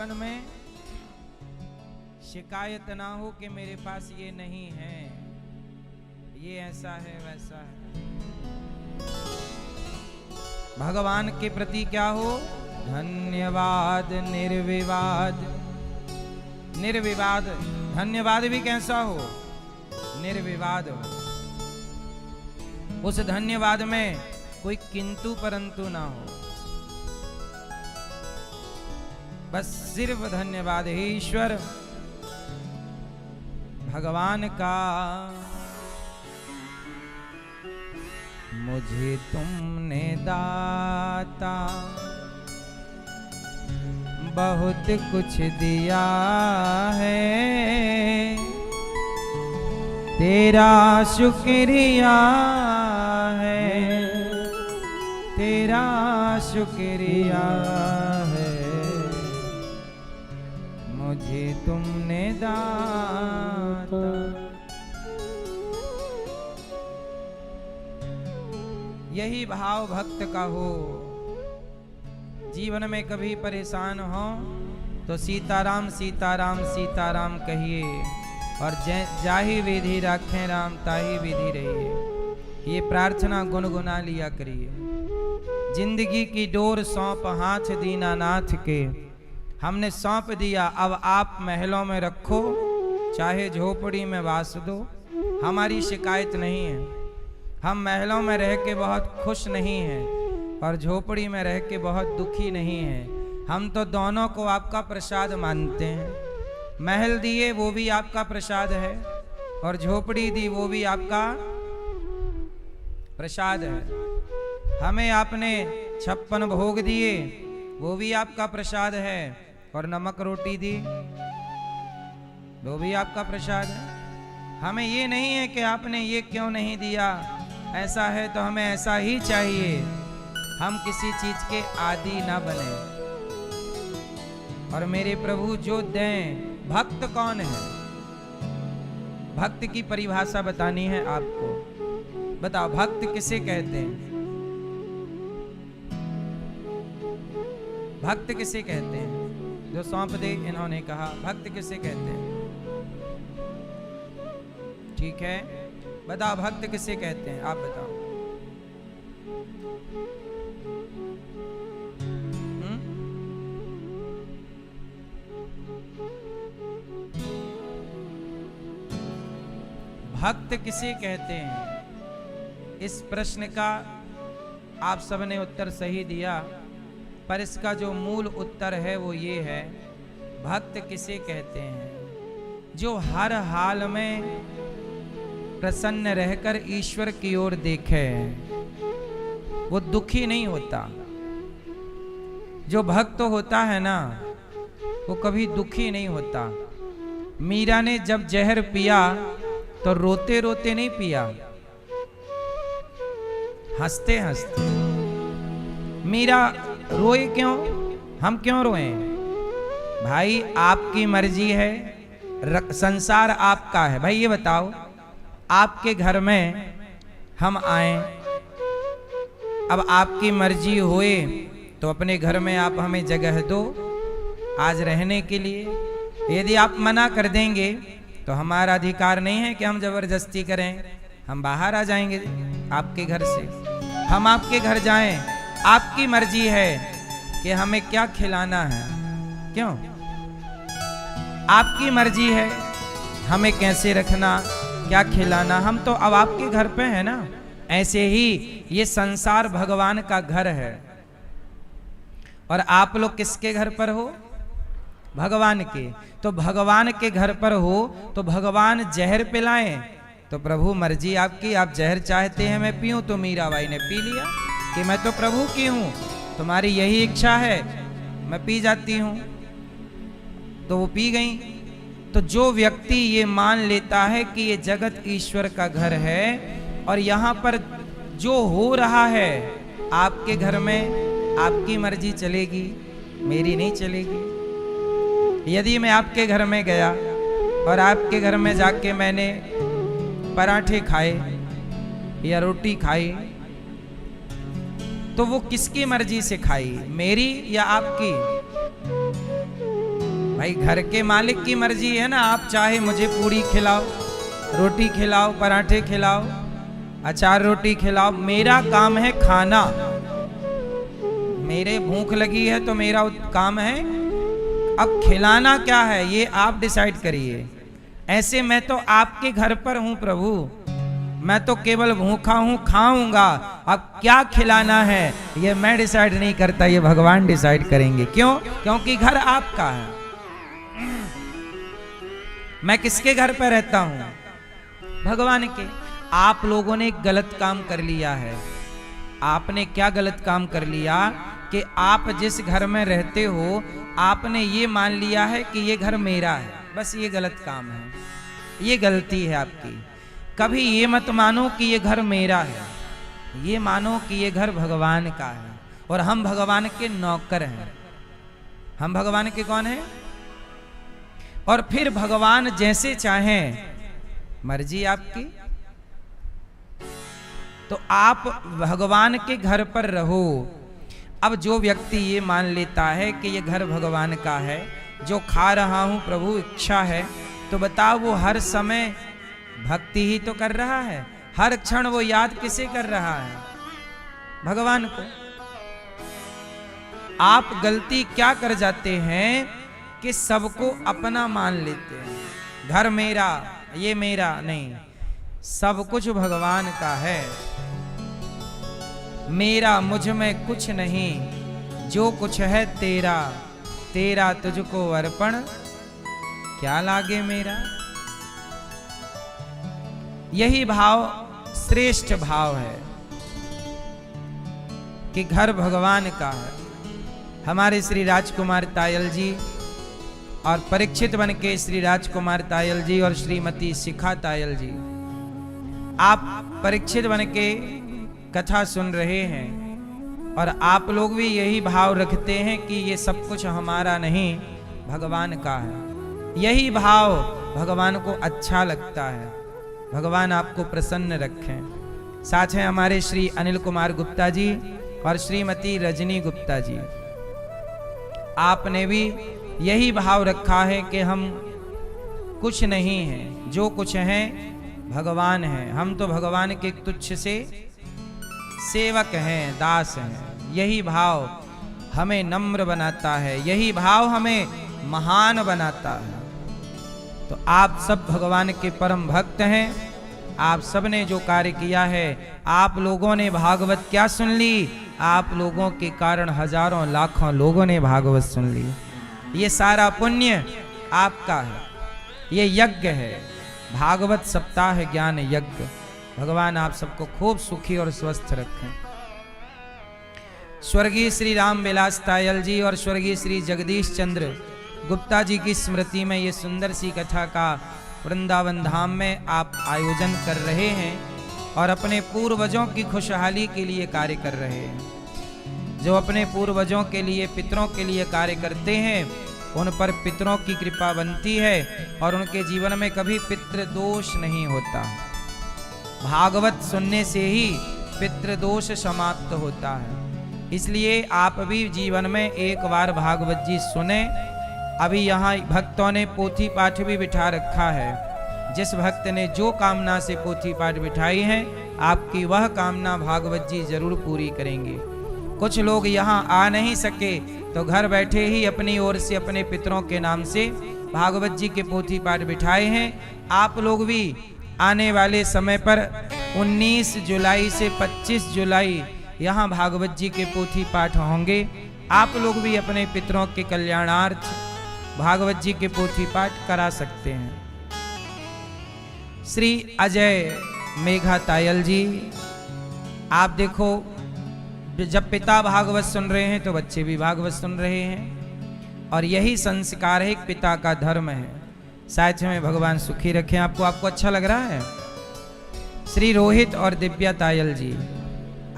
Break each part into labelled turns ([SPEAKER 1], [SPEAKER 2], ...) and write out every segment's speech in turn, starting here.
[SPEAKER 1] जीवन में शिकायत ना हो कि मेरे पास ये नहीं है, ये ऐसा है वैसा है। भगवान के प्रति क्या हो? धन्यवाद निर्विवाद। निर्विवाद, धन्यवाद भी कैसा हो? निर्विवाद हो। उस धन्यवाद में कोई किंतु परंतु ना हो, बस सिर्फ धन्यवाद। हे ईश्वर, भगवान का मुझे तुमने दाता बहुत कुछ दिया है, तेरा शुक्रिया है, तेरा शुक्रिया है, मुझे तुमने दाता। यही भाव भक्त का हो। जीवन में कभी परेशान हो तो सीताराम सीताराम सीताराम कहिए, और जाहि विधि रखें राम ताहि विधि रहिए। ये प्रार्थना गुनगुना लिया करिए। जिंदगी की डोर सौंप हाथ दीनानाथ के, हमने सौंप दिया, अब आप महलों में रखो, चाहे झोपड़ी में वास दो। हमारी शिकायत नहीं है। हम महलों में रह के बहुत खुश नहीं हैं और झोपड़ी में रह के बहुत दुखी नहीं हैं। हम तो दोनों को आपका प्रसाद मानते हैं। महल दिए वो भी आपका प्रसाद है, और झोपड़ी दी वो भी आपका प्रसाद है। हमें आपने 56 भोग दिए वो भी आपका प्रसाद है, और नमक रोटी दी वो भी आपका प्रसाद है। हमें ये नहीं है कि आपने ये क्यों नहीं दिया, ऐसा है तो हमें ऐसा ही चाहिए। हम किसी चीज के आदी ना बने। और मेरे प्रभु जो दें। भक्त कौन है? भक्त की परिभाषा बतानी है आपको। बताओ, भक्त किसे कहते हैं? भक्त किसे कहते हैं? जो सौंप दे, इन्होंने कहा भक्त किसे कहते हैं? ठीक है, बताओ भक्त किसे कहते हैं? आप बताओ। भक्त किसे कहते हैं? इस प्रश्न का आप सबने उत्तर सही दिया, पर इसका जो मूल उत्तर है वो ये है, भक्त किसे कहते हैं? जो हर हाल में प्रसन्न रहकर ईश्वर की ओर देखे, वो दुखी नहीं होता। जो भक्त होता है ना, वो कभी दुखी नहीं होता। मीरा ने जब जहर पिया तो रोते रोते नहीं पिया, हंसते हंसते। मीरा रोए क्यों? हम क्यों रोए? भाई आपकी मर्जी है, संसार आपका है। भाई ये बताओ, आपके घर में हम आए, अब आपकी मर्जी होए तो अपने घर में आप हमें जगह दो आज रहने के लिए। यदि आप मना कर देंगे तो हमारा अधिकार नहीं है कि हम जबरदस्ती करें। हम बाहर आ जाएंगे आपके घर से। हम आपके घर जाएं, आपकी मर्जी है कि हमें क्या खिलाना है। क्यों? आपकी मर्जी है हमें कैसे रखना, क्या खिलाना। हम तो अब आपके घर पे है ना। ऐसे ही ये संसार भगवान का घर है, और आप लोग किसके घर पर हो? भगवान के। तो भगवान के घर पर हो तो भगवान जहर पिलाएं तो प्रभु मर्जी आपकी। आप जहर चाहते हैं मैं पीऊं, तो मीराबाई ने पी लिया कि मैं तो प्रभु की हूं, तुम्हारी यही इच्छा है, मैं पी जाती हूं, तो वो पी गई। तो जो व्यक्ति ये मान लेता है कि ये जगत ईश्वर का घर है, और यहाँ पर जो हो रहा है आपके घर में, आपकी मर्जी चलेगी, मेरी नहीं चलेगी। यदि मैं आपके घर में गया और आपके घर में जाके मैंने पराठे खाए या रोटी खाई, तो वो किसकी मर्जी से खाई, मेरी या आपकी? भाई घर के मालिक की मर्जी है ना, आप चाहे मुझे पूरी खिलाओ, रोटी खिलाओ, पराठे खिलाओ, अचार रोटी खिलाओ, मेरा काम है खाना। मेरे भूख लगी है तो मेरा काम है, अब खिलाना क्या है ये आप डिसाइड करिए। ऐसे मैं तो आपके घर पर हूं प्रभु, मैं तो केवल भूखा हूं, खाऊंगा, अब क्या खिलाना है ये मैं डिसाइड नहीं करता, ये भगवान डिसाइड करेंगे। क्यों? क्योंकि घर आपका है। मैं किसके घर पर रहता हूं? भगवान के। आप लोगों ने एक गलत काम कर लिया है। आपने क्या गलत काम कर लिया कि आप जिस घर में रहते हो आपने ये मान लिया है कि ये घर मेरा है। बस ये गलत काम है, ये गलती है आपकी। कभी ये मत मानो कि ये घर मेरा है, ये मानो कि ये घर भगवान का है और हम भगवान के नौकर हैं। हम भगवान के कौन हैं? और फिर भगवान जैसे चाहें, मर्जी आपकी। तो आप भगवान के घर पर रहो। अब जो व्यक्ति ये मान लेता है कि ये घर भगवान का है, जो खा रहा हूं प्रभु इच्छा है, तो बताओ वो हर समय भक्ति ही तो कर रहा है, हर क्षण वो याद किसे कर रहा है? भगवान को। आप गलती क्या कर जाते हैं कि सबको अपना मान लेते हैं। घर मेरा, ये मेरा नहीं, सब कुछ भगवान का है। मेरा मुझ में कुछ नहीं, जो कुछ है तेरा, तेरा तुझको अर्पण, क्या लागे मेरा। यही भाव श्रेष्ठ भाव है कि घर भगवान का है। हमारे श्री राजकुमार तायल जी और परीक्षित बन के श्री राजकुमार तायल जी और श्रीमती शिखा तायल जी, आप परीक्षित बन के कथा सुन रहे हैं और आप लोग भी यही भाव रखते हैं कि ये सब कुछ हमारा नहीं, भगवान का है। यही भाव भगवान को अच्छा लगता है। भगवान आपको प्रसन्न रखें। साथ हैं हमारे श्री अनिल कुमार गुप्ता जी और श्रीमती रजनी गुप्ता जी। आपने भी यही भाव रखा है कि हम कुछ नहीं हैं, जो कुछ हैं भगवान हैं। हम तो भगवान के तुच्छ से सेवक हैं, दास हैं। यही भाव हमें नम्र बनाता है, यही भाव हमें महान बनाता है। तो आप सब भगवान के परम भक्त हैं। आप सब ने जो कार्य किया है, आप लोगों ने भागवत क्या सुन ली, आप लोगों के कारण हजारों लाखों लोगों ने भागवत सुन ली। ये सारा पुण्य आपका है, ये यज्ञ है, भागवत सप्ताह ज्ञान यज्ञ। भगवान आप सबको खूब सुखी और स्वस्थ रखें। स्वर्गीय श्री राम विलास तायल जी और स्वर्गीय श्री जगदीश चंद्र गुप्ता जी की स्मृति में ये सुंदर सी कथा का वृंदावन धाम में आप आयोजन कर रहे हैं और अपने पूर्वजों की खुशहाली के लिए कार्य कर रहे हैं। जो अपने पूर्वजों के लिए, पितरों के लिए कार्य करते हैं, उन पर पितरों की कृपा बनती है और उनके जीवन में कभी पितृ दोष नहीं होता। भागवत सुनने से ही पितृदोष समाप्त होता है। इसलिए आप भी जीवन में एक बार भागवत जी सुने। अभी यहाँ भक्तों ने पोथी पाठ भी बिठा रखा है। जिस भक्त ने जो कामना से पोथी पाठ बिठाई है, आपकी वह कामना भागवत जी जरूर पूरी करेंगे। कुछ लोग यहाँ आ नहीं सके तो घर बैठे ही अपनी ओर से अपने पितरों के नाम से भागवत जी के पोथी पाठ बिठाए हैं। आप लोग भी आने वाले समय पर 19 जुलाई से 25 जुलाई यहाँ भागवत जी के पोथी पाठ होंगे। आप लोग भी अपने पितरों के कल्याणार्थ भागवत जी के पोथी पाठ करा सकते हैं। श्री अजय मेघा तायल जी, आप देखो जब पिता भागवत सुन रहे हैं तो बच्चे भी भागवत सुन रहे हैं और यही संस्कार है, एक पिता का धर्म है। साथ में भगवान सुखी रखें आपको। आपको अच्छा लग रहा है? श्री रोहित और दिव्या तायल जी,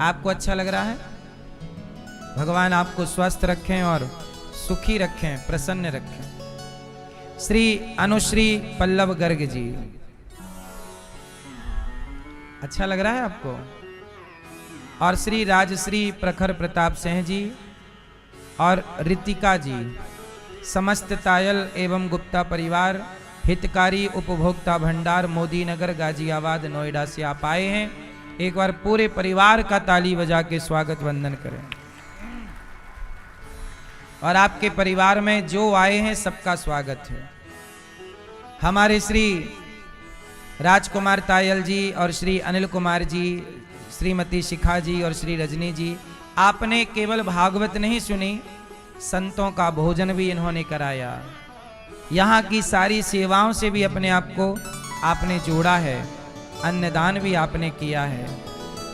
[SPEAKER 1] आपको अच्छा लग रहा है? भगवान आपको स्वस्थ रखें और सुखी रखें, प्रसन्न रखें। श्री अनुश्री पल्लव गर्ग जी, अच्छा लग रहा है आपको? और श्री राजश्री प्रखर प्रताप सिंह जी और रितिका जी, समस्त तायल एवं गुप्ता परिवार हितकारी उपभोक्ता भंडार मोदी नगर गाजियाबाद नोएडा से आप आए हैं। एक बार पूरे परिवार का ताली बजा के स्वागत वंदन करें। और आपके परिवार में जो आए हैं सबका स्वागत है। हमारे श्री राजकुमार तायल जी और श्री अनिल कुमार जी, श्रीमती शिखा जी और श्री रजनी जी, आपने केवल भागवत नहीं सुनी, संतों का भोजन भी इन्होंने कराया। यहाँ की सारी सेवाओं से भी अपने आप को आपने जोड़ा है, अन्नदान भी आपने किया है।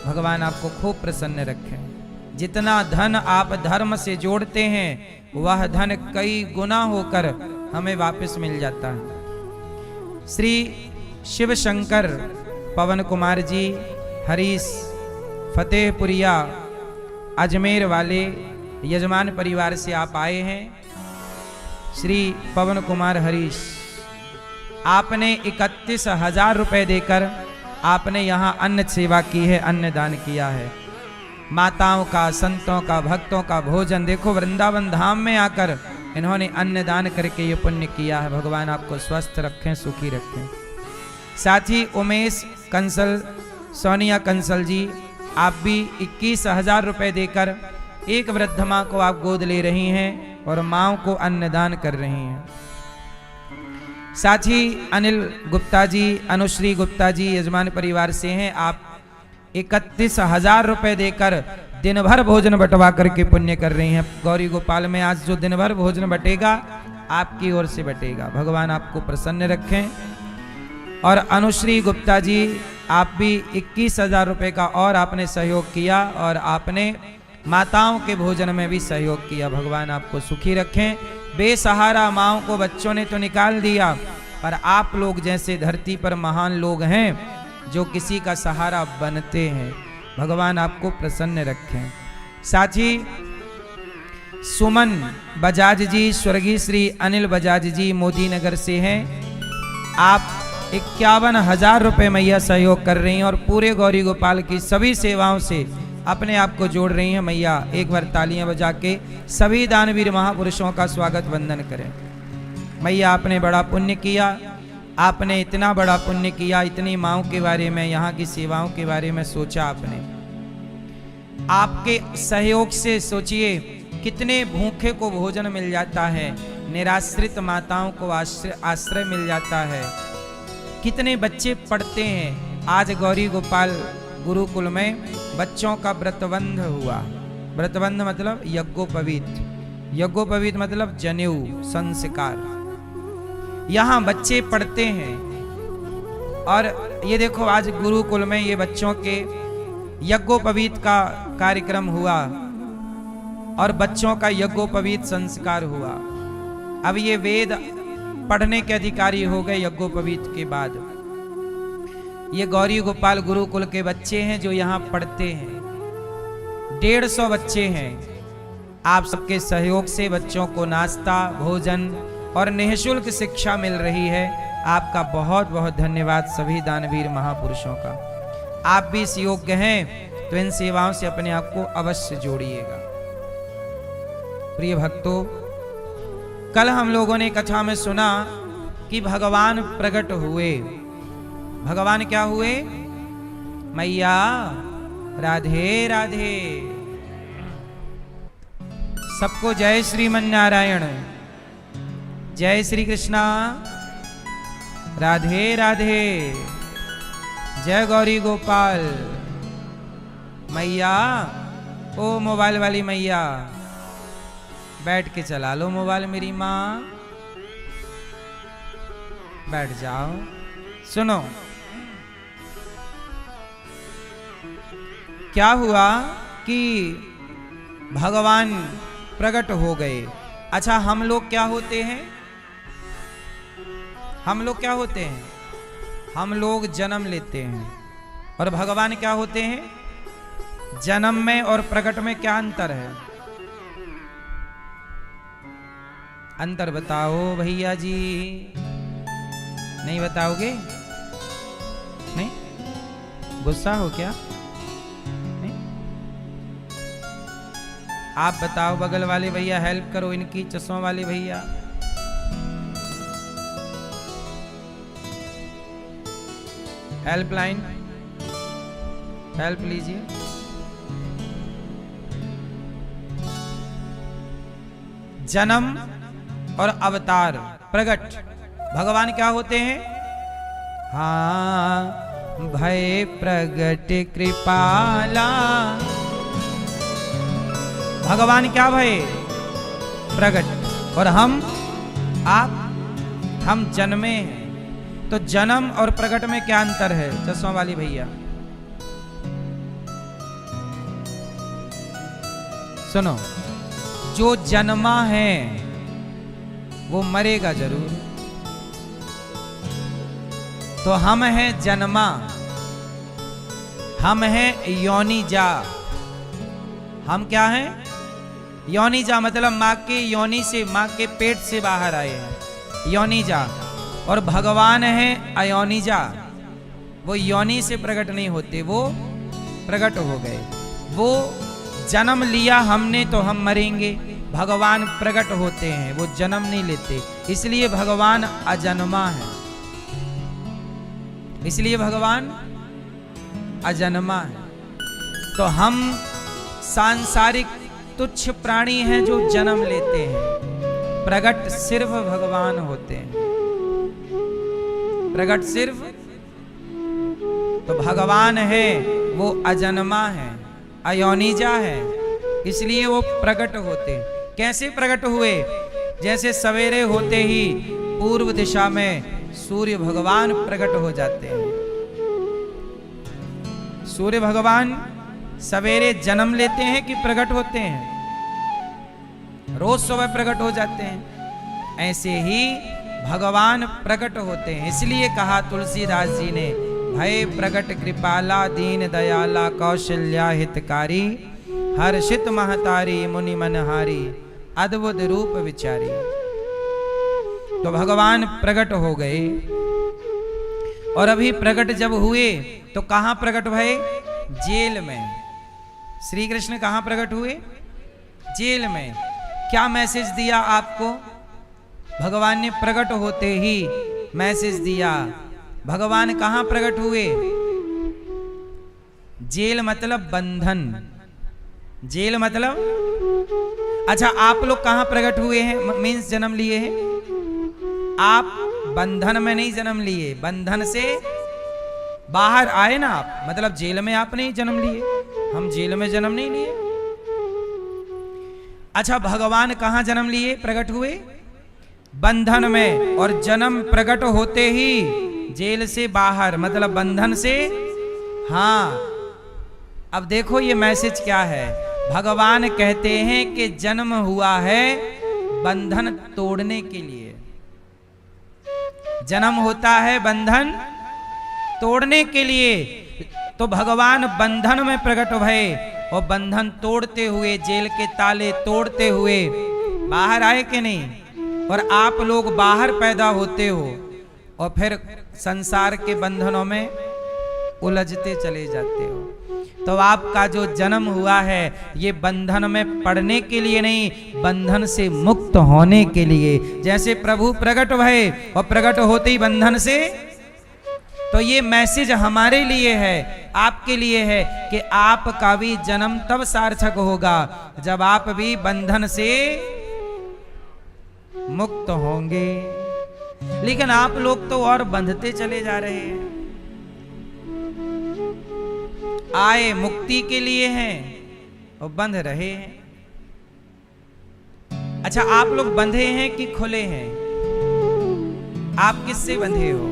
[SPEAKER 1] भगवान आपको खूब प्रसन्न रखें। जितना धन आप धर्म से जोड़ते हैं वह धन कई गुना होकर हमें वापस मिल जाता है। श्री शिव शंकर पवन कुमार जी हरीश फतेहपुरिया अजमेर वाले यजमान परिवार से आप आए हैं। श्री पवन कुमार हरीश, आपने 31,000 रुपए देकर आपने यहाँ अन्न सेवा की है, अन्नदान किया है। माताओं का, संतों का, भक्तों का भोजन, देखो वृंदावन धाम में आकर इन्होंने अन्नदान करके ये पुण्य किया है। भगवान आपको स्वस्थ रखें, सुखी रखें। साथ ही उमेश कंसल, सोनिया कंसल जी, आप भी 21,000 रुपए देकर एक वृद्ध माँ को आप गोद ले रही हैं और माँ को अन्नदान कर रही हैं। साथ ही अनिल गुप्ता जी, अनुश्री गुप्ता जी यजमान परिवार से हैं। आप 31,000 रुपए देकर दिन भर भोजन बंटवा करके पुण्य कर रही हैं। गौरी गोपाल में आज जो दिन भर भोजन बटेगा आपकी ओर से बटेगा। भगवान आपको प्रसन्न रखें। और अनुश्री गुप्ता जी, आप भी 21,000 रुपए का और आपने सहयोग किया और आपने माताओं के भोजन में भी सहयोग किया। भगवान आपको सुखी रखें। बेसहारा माँओं को बच्चों ने तो निकाल दिया, पर आप लोग जैसे धरती पर महान लोग हैं जो किसी का सहारा बनते हैं। भगवान आपको प्रसन्न रखें। साथ ही सुमन बजाज जी, स्वर्गीय श्री अनिल बजाज जी मोदी नगर से हैं। आप 51,000 रुपए मैया सहयोग कर रही हैं और पूरे गौरी गोपाल की सभी सेवाओं से अपने आप को जोड़ रही हैं। मैया एक बार तालियां बजा के सभी दानवीर महापुरुषों का स्वागत वंदन करें। मैया आपने बड़ा पुण्य किया, आपने इतना बड़ा पुण्य किया, इतनी माँओं के बारे में, यहाँ की सेवाओं के बारे में सोचा आपने। आपके सहयोग से सोचिए कितने भूखे को भोजन मिल जाता है, निराश्रित माताओं को आश्रय मिल जाता है, कितने बच्चे पढ़ते हैं। आज गौरी गोपाल गुरुकुल में बच्चों का व्रतबंध हुआ। व्रतबंध मतलब यज्ञोपवीत, यज्ञोपवीत मतलब जनेऊ संस्कार। यहाँ बच्चे पढ़ते हैं और ये देखो आज गुरुकुल में ये बच्चों के यज्ञोपवीत का कार्यक्रम हुआ और बच्चों का यज्ञोपवीत संस्कार हुआ। अब ये वेद पढ़ने के अधिकारी हो गए यज्ञोपवीत के बाद। ये गौरी गोपाल गुरुकुल के बच्चे हैं जो यहाँ पढ़ते हैं। 150 बच्चे हैं। आप सबके सहयोग से बच्चों को नाश्ता, भोजन और निःशुल्क शिक्षा मिल रही है। आपका बहुत बहुत धन्यवाद सभी दानवीर महापुरुषों का। आप भी इस योग्य हैं तो इन सेवाओं से अपने आप को अवश्य जोड़िएगा। प्रिय भक्तों, कल हम लोगों ने कथा में सुना कि भगवान प्रकट हुए। भगवान क्या हुए? मैया राधे राधे। सबको जय श्रीमन नारायण, जय श्री कृष्णा, राधे राधे, जय गौरी गोपाल। मैया, ओ मोबाइल वाली मैया, बैठ के चला लो मोबाइल मेरी माँ, बैठ जाओ। सुनो, क्या हुआ कि भगवान प्रकट हो गए। अच्छा, हम लोग क्या होते हैं? हम लोग क्या होते हैं? हम लोग जन्म लेते हैं। और भगवान क्या होते हैं? जन्म में और प्रकट में क्या अंतर है? अंतर बताओ भैया जी। नहीं बताओगे? नहीं? गुस्सा हो क्या? नहीं? आप बताओ, बगल वाले भैया हेल्प करो इनकी, चश्मा वाले भैया। हेल्पलाइन, हेल्प लीजिए। जन्म और अवतार प्रकट भगवान क्या होते हैं? हाँ, भय प्रगट कृपाला। भगवान क्या भय? प्रगट। और हम जन्मे हैं। तो जन्म और प्रगट में क्या अंतर है? चश्मा वाली भैया सुनो, जो जन्मा है वो मरेगा जरूर। तो हम हैं जन्मा, हम हैं योनिजा। हम क्या हैं? योनिजा, मतलब माँ के योनि से, माँ के पेट से बाहर आए हैं, योनिजा। और भगवान है अयोनिजा, वो योनि से प्रकट नहीं होते, वो प्रकट हो गए। वो जन्म लिया हमने तो हम मरेंगे, भगवान प्रकट होते हैं, वो जन्म नहीं लेते। इसलिए भगवान अजन्मा है, इसलिए भगवान अजन्मा है। तो हम सांसारिक तुच्छ प्राणी हैं जो जन्म लेते हैं, प्रकट सिर्फ भगवान होते हैं, प्रकट सिर्फ। तो भगवान है वो अजन्मा है, अयोनिजा है, इसलिए वो प्रकट होते हैं। कैसे प्रकट हुए? जैसे सवेरे होते ही पूर्व दिशा में सूर्य भगवान प्रकट हो जाते हैं। सूर्य भगवान सवेरे जन्म लेते हैं कि प्रकट होते हैं? रोज सुबह प्रकट हो जाते हैं। ऐसे ही भगवान प्रकट होते हैं। इसलिए कहा तुलसीदास जी ने, भय प्रकट कृपाला दीन दयाला कौशल्या हितकारी हर्षित महतारी मुनि मनहारी अद्भुत रूप विचारी। तो भगवान प्रकट हो गए। और अभी प्रकट जब हुए तो कहां प्रकट भये? जेल में। श्री कृष्ण कहां प्रकट हुए? जेल में। क्या मैसेज दिया आपको? भगवान ने प्रकट होते ही मैसेज दिया। भगवान कहां प्रकट हुए? जेल मतलब बंधन। जेल मतलब, अच्छा आप लोग कहां प्रकट हुए हैं? मीन्स जन्म लिए हैं। आप बंधन में नहीं जन्म लिए, बंधन से बाहर आए ना आप, मतलब जेल में आप नहीं जन्म लिए। हम जेल में जन्म नहीं लिए। अच्छा भगवान कहां जन्म लिए, प्रकट हुए? बंधन में। और जन्म प्रकट होते ही जेल से बाहर, मतलब बंधन से। हाँ, अब देखो ये मैसेज क्या है। भगवान कहते हैं कि जन्म हुआ है बंधन तोड़ने के लिए। जन्म होता है बंधन तोड़ने के लिए। तो भगवान बंधन में प्रकट भये और बंधन तोड़ते हुए, जेल के ताले तोड़ते हुए बाहर आए कि नहीं? और आप लोग बाहर पैदा होते हो और फिर संसार के बंधनों में उलझते चले जाते हो। तो आपका जो जन्म हुआ है ये बंधन में पड़ने के लिए नहीं, बंधन से मुक्त होने के लिए। जैसे प्रभु प्रकट भये और प्रकट होते ही बंधन से। तो ये मैसेज हमारे लिए है, आपके लिए है कि आपका भी जन्म तब सार्थक होगा जब आप भी बंधन से मुक्त होंगे। लेकिन आप लोग तो और बंधते चले जा रहे हैं। आए मुक्ति के लिए हैं और बंध रहे हैं। अच्छा आप लोग बंधे हैं कि खुले हैं? आप किससे बंधे हो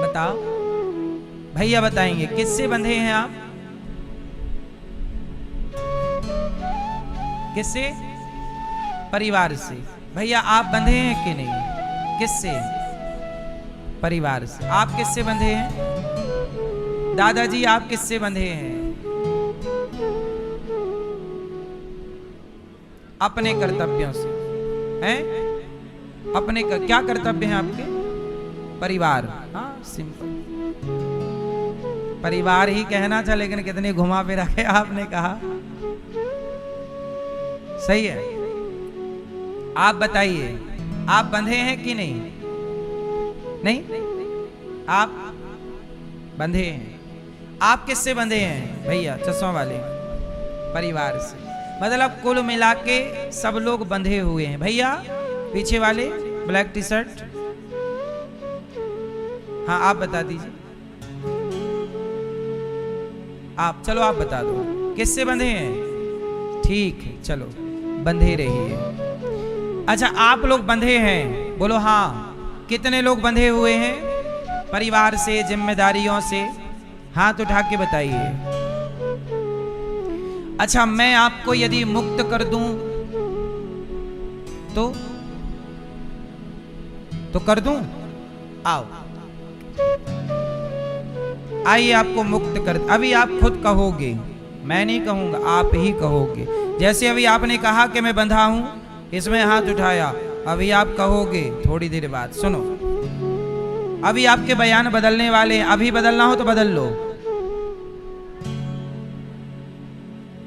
[SPEAKER 1] बताओ? भैया बताएंगे किससे बंधे हैं आप? किससे? परिवार से। भैया आप बंधे हैं कि नहीं? किससे? परिवार से। आप किससे बंधे हैं? दादाजी आप किससे बंधे हैं? अपने कर्तव्यों से। हैं? अपने क्या कर्तव्य हैं आपके? परिवार। हाँ सिंपल, परिवार ही कहना था, लेकिन कितने घुमा फिरा के आपने कहा। सही है। आप बताइए, आप बंधे हैं कि नहीं? नहीं, आप बंधे हैं। आप किससे बंधे हैं भैया? चश्मा वाले परिवार से। मतलब कुल मिला के सब लोग बंधे हुए हैं। भैया पीछे वाले ब्लैक टी शर्ट, हाँ आप बता दीजिए। आप चलो आप बता दो किससे बंधे हैं। ठीक है चलो बंधे रहिए। अच्छा आप लोग बंधे हैं, बोलो हाँ। कितने लोग बंधे हुए हैं परिवार से, जिम्मेदारियों से? हाथ उठा के बताइए। अच्छा मैं आपको यदि मुक्त कर दूं तो कर दूं? आओ आइए आपको मुक्त कर। अभी आप खुद कहोगे, मैं नहीं कहूंगा, आप ही कहोगे। जैसे अभी आपने कहा कि मैं बंधा हूं, इसमें हाथ उठाया, अभी आप कहोगे थोड़ी देर बाद। सुनो अभी आपके बयान बदलने वाले हैं, अभी बदलना हो तो बदल लो।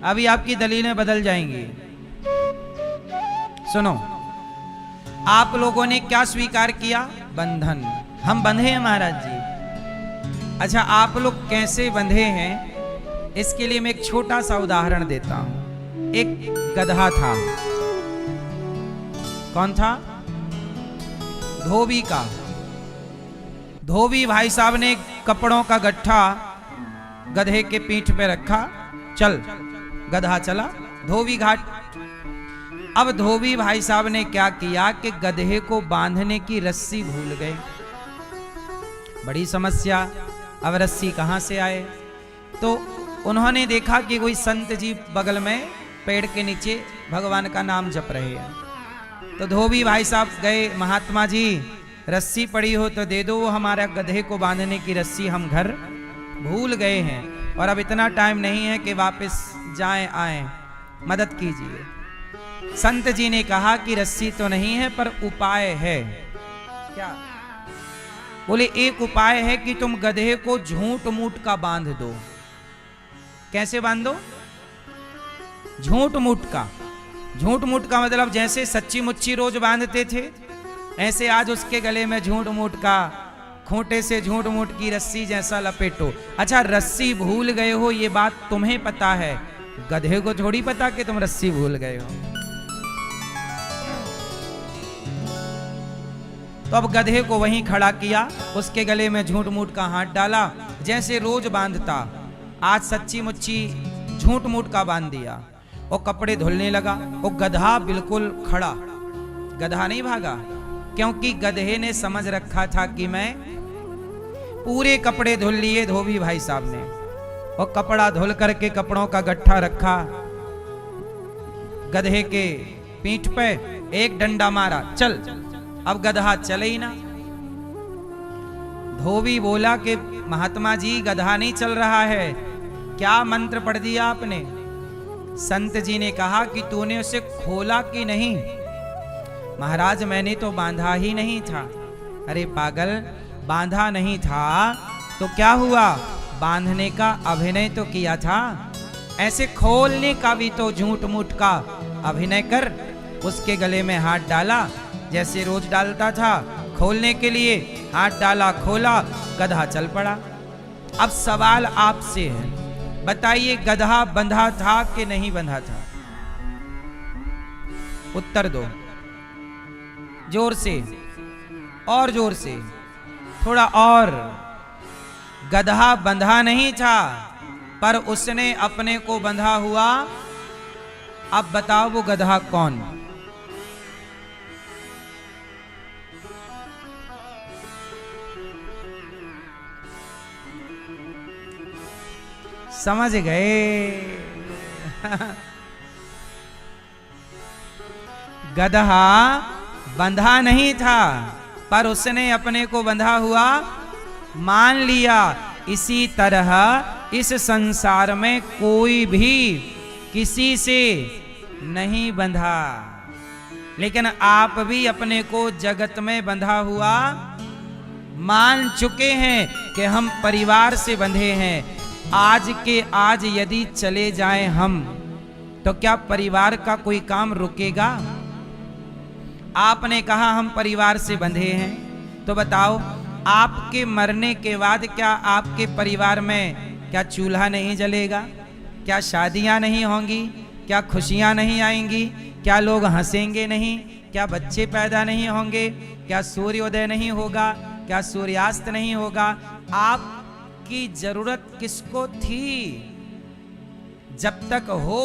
[SPEAKER 1] अभी आपकी दलीलें बदल जाएंगी। सुनो आप लोगों ने क्या स्वीकार किया? बंधन। हम बंधे हैं महाराज जी। अच्छा आप लोग कैसे बंधे हैं इसके लिए मैं एक छोटा सा उदाहरण देता हूं। एक गधा था। कौन था? धोबी का। धोबी भाई साहब ने कपड़ों का गट्ठा गधे के पीठ पे रखा, चल। गधा चला धोबी घाट। अब धोबी भाई साहब ने क्या किया कि गधे को बांधने की रस्सी भूल गए। बड़ी समस्या, अब रस्सी कहां से आए? तो उन्होंने देखा कि कोई संत जी बगल में पेड़ के नीचे भगवान का नाम जप रहे हैं। तो धोबी भाई साहब गए, महात्मा जी रस्सी पड़ी हो तो दे दो, वो हमारा गधे को बांधने की रस्सी हम घर भूल गए हैं और अब इतना टाइम नहीं है कि वापस जाएं आए, मदद कीजिए। संत जी ने कहा कि रस्सी तो नहीं है पर उपाय है। क्या? बोले एक उपाय है कि तुम गधे को झूठ मूठ का बांध दो। कैसे बांधो? झूठ मूठ का। झूठ मूठ का मतलब जैसे सच्ची मुच्ची रोज बांधते थे, ऐसे आज उसके गले में झूठ मूठ का, खूंटे से झूठ मूठ की रस्सी जैसा लपेटो। अच्छा रस्सी भूल गए हो ये बात तुम्हें पता है, गधे को थोड़ी पता कि तुम रस्सी भूल गए हो। तो अब गधे को वहीं खड़ा किया, उसके गले में झूठ मूठ का हाथ डाला, जैसे रोज बांधता आज सच्ची मुच्ची झूठ मूठ का बांध दिया। और कपड़े धुलने लगा। वो गधा बिल्कुल खड़ा, गधा नहीं भागा, क्योंकि गधे ने समझ रखा था कि मैं पूरे कपड़े धुल लिए धोबी भाई साहब ने। और कपड़ा धुल करके कपड़ों का गट्ठा रखा, गधे के पीठ पे एक डंडा मारा, चल। अब गधा चले ही ना। धोबी बोला कि महात्मा जी गधा नहीं चल रहा है, क्या मंत्र पढ़ दिया आपने? संत जी ने कहा कि तूने उसे खोला कि नहीं? महाराज मैंने तो बांधा ही नहीं था। अरे पागल, बांधा नहीं था तो क्या हुआ? बांधने का अभिनय तो किया था, ऐसे खोलने का भी तो झूठ मूठ का अभिनय कर। उसके गले में हाथ डाला जैसे रोज डालता था, खोलने के लिए हाथ डाला, खोला, गधा चल पड़ा। अब सवाल आपसे है, बताइए गधा बंधा था कि नहीं बंधा था? उत्तर दो जोर से, और जोर से, थोड़ा और। गधा बंधा नहीं था पर उसने अपने को बंधा हुआ। अब बताओ वो गधा कौन? समझ गए? गधा बंधा नहीं था पर उसने अपने को बंधा हुआ मान लिया। इसी तरह इस संसार में कोई भी किसी से नहीं बंधा, लेकिन आप भी अपने को जगत में बंधा हुआ मान चुके हैं कि हम परिवार से बंधे हैं। आज के आज यदि चले जाएं हम, तो क्या परिवार का कोई काम रुकेगा? आपने कहा हम परिवार से बंधे हैं, तो बताओ आपके मरने के बाद क्या आपके परिवार में क्या चूल्हा नहीं जलेगा? क्या शादियां नहीं होंगी? क्या खुशियां नहीं आएंगी? क्या लोग हंसेंगे नहीं? क्या बच्चे पैदा नहीं होंगे? क्या सूर्योदय नहीं होगा? क्या सूर्यास्त नहीं होगा? आपकी जरूरत किसको थी? जब तक हो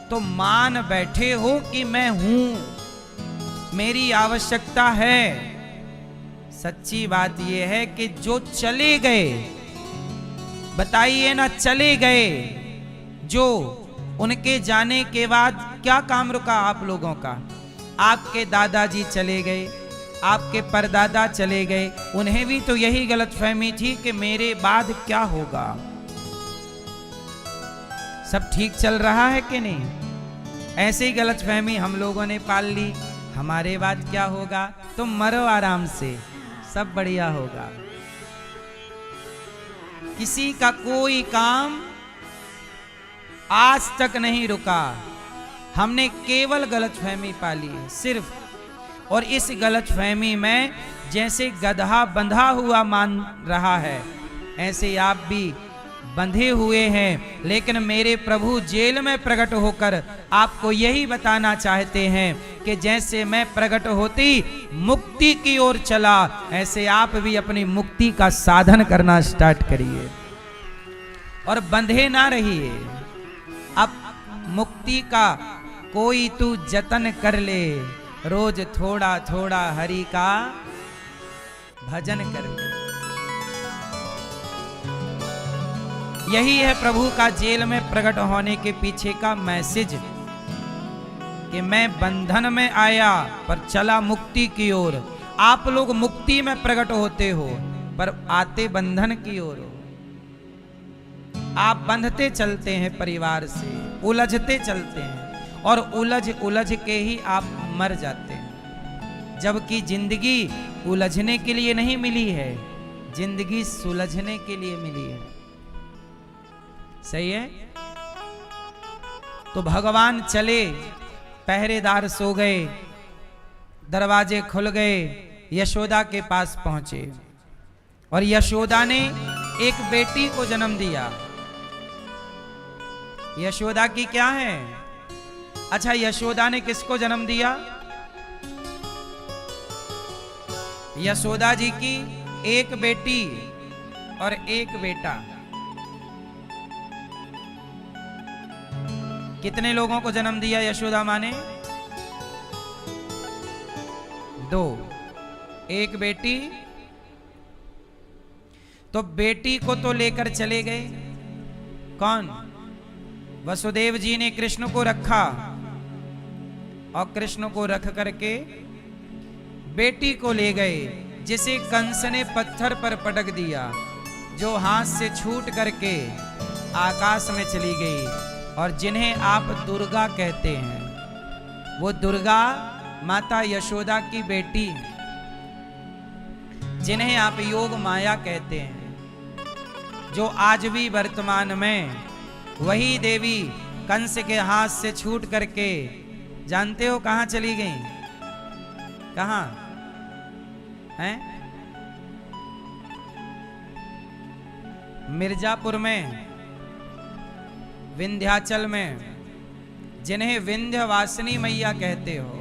[SPEAKER 1] तो मान बैठे हो कि मैं हूं, मेरी आवश्यकता है। सच्ची बात यह है कि जो चले गए, बताइए ना, चले गए, जो उनके जाने के बाद क्या काम रुका आप लोगों का? आपके दादाजी चले गए, आपके परदादा चले गए, उन्हें भी तो यही गलतफहमी थी कि मेरे बाद क्या होगा, सब ठीक चल रहा है कि नहीं। ऐसे ही गलतफहमी हम लोगों ने पाल ली, हमारे बाद क्या होगा, तुम मरो आराम से, सब बढ़िया होगा। किसी का कोई काम आज तक नहीं रुका, हमने केवल गलतफहमी पाली है सिर्फ। और इस गलतफहमी में जैसे गधा बंधा हुआ मान रहा है, ऐसे आप भी बंधे हुए हैं। लेकिन मेरे प्रभु जेल में प्रकट होकर आपको यही बताना चाहते हैं कि जैसे मैं प्रकट होती मुक्ति की ओर चला, ऐसे आप भी अपनी मुक्ति का साधन करना स्टार्ट करिए और बंधे ना रहिए। अब मुक्ति का कोई तू जतन कर ले, रोज थोड़ा थोड़ा हरि का भजन कर ले। यही है प्रभु का जेल में प्रकट होने के पीछे का मैसेज, कि मैं बंधन में आया पर चला मुक्ति की ओर। आप लोग मुक्ति में प्रकट होते हो पर आते बंधन की ओर हो। आप बंधते चलते हैं परिवार से, उलझते चलते हैं और उलझ उलझ के ही आप मर जाते हैं। जबकि जिंदगी उलझने के लिए नहीं मिली है, जिंदगी सुलझने के लिए मिली है। सही है? तो भगवान चले, पहरेदार सो गए, दरवाजे खुल गए, यशोदा के पास पहुंचे और यशोदा ने एक बेटी को जन्म दिया। यशोदा की क्या है? अच्छा, यशोदा ने किसको जन्म दिया? यशोदा जी की एक बेटी और एक बेटा। कितने लोगों को जन्म दिया यशोदा माँ ने? 2, एक बेटी। तो बेटी को तो लेकर चले गए कौन? वसुदेव जी ने कृष्ण को रखा और कृष्ण को रख करके बेटी को ले गए, जिसे कंस ने पत्थर पर पटक दिया, जो हाथ से छूट करके आकाश में चली गई। और जिन्हें आप दुर्गा कहते हैं, वो दुर्गा माता यशोदा की बेटी है। जिन्हें आप योग माया कहते हैं, जो आज भी वर्तमान में वही देवी कंस के हाथ से छूट करके जानते हो कहां चली गई? कहां हैं? मिर्जापुर में, विंध्याचल में, जिन्हें विंध्यवासिनी मैया कहते हो।